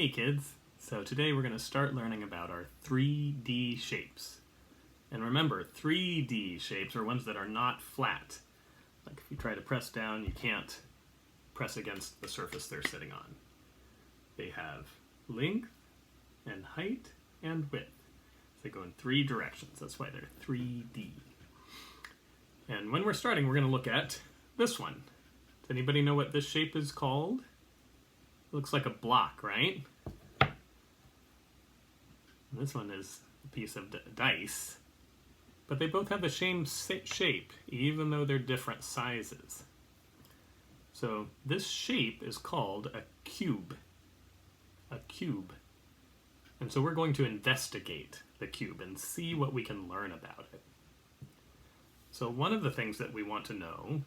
Hey kids, so today we're going to start learning about our 3D shapes. And remember, 3D shapes are ones that are not flat. Like if you try to press down, you can't press against the surface they're sitting on. They have length and height and width. So they go in three directions, that's why they're 3D. And when we're starting, we're going to look at this one. Does anybody know what this shape is called? Looks like a block, right? And this one is a piece of dice, but they both have the same shape, even though they're different sizes. So this shape is called a cube. A cube. And so we're going to investigate the cube and see what we can learn about it. So one of the things that we want to know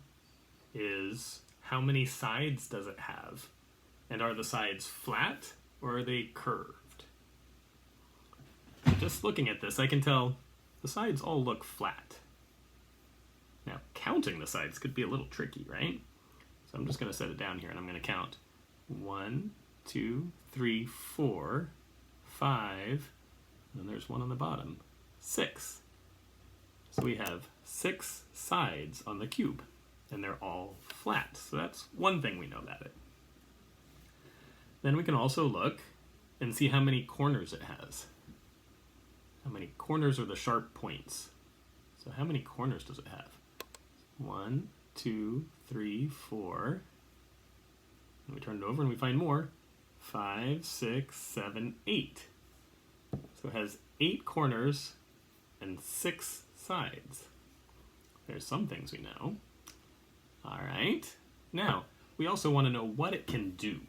is how many sides does it have? And are the sides flat or are they curved? Just looking at this, I can tell the sides all look flat. Now, counting the sides could be a little tricky, right? So I'm just going to set it down here and I'm going to count 1, 2, 3, 4, 5, and there's one on the bottom, 6. So we have 6 sides on the cube, and they're all flat. So that's one thing we know about it. Then we can also look and see how many corners it has. How many corners are the sharp points? So how many corners does it have? 1, 2, 3, 4. And we turn it over and we find more. 5, 6, 7, 8. So it has 8 corners and 6 sides. There's some things we know. All right. Now, we also want to know what it can do.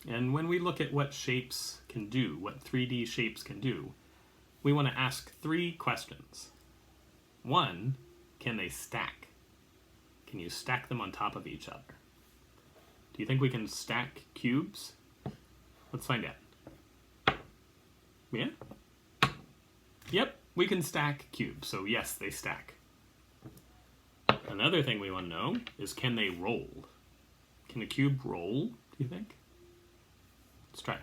And when we look at what shapes can do, what 3D shapes can do, we want to ask 3 questions. 1, can they stack? Can you stack them on top of each other? Do you think we can stack cubes? Let's find out. Yeah? Yep, we can stack cubes, so yes, they stack. Another thing we want to know is, can they roll? Can a cube roll, do you think? Let's try.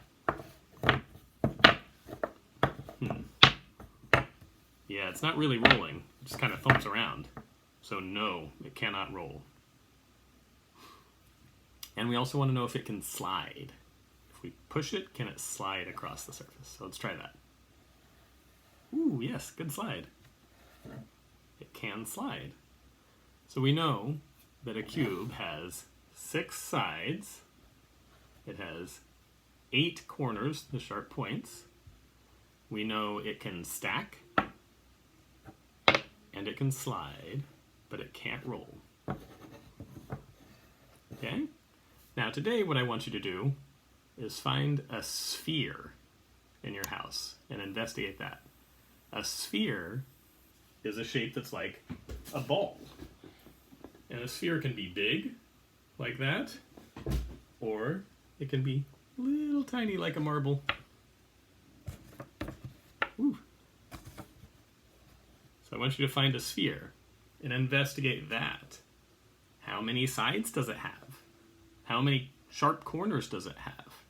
Yeah, it's not really rolling. It just kind of thumps around. So no, it cannot roll. And we also want to know if it can slide. If we push it, can it slide across the surface? So let's try that. Ooh, yes, good slide. It can slide. So we know that a cube has 6 sides. It has 8 corners, the sharp points. We know it can stack, and it can slide, but it can't roll. Okay? Now today what I want you to do is find a sphere in your house and investigate that. A sphere is a shape that's like a ball. And a sphere can be big, like that, or it can be little tiny like a marble. Ooh. So I want you to find a sphere and investigate that. How many sides does it have? How many sharp corners does it have?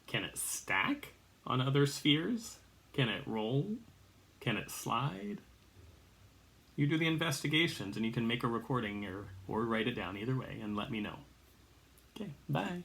Can it stack on other spheres? Can it roll? Can it slide? You do the investigations and you can make a recording or write it down either way and let me know. Okay, bye.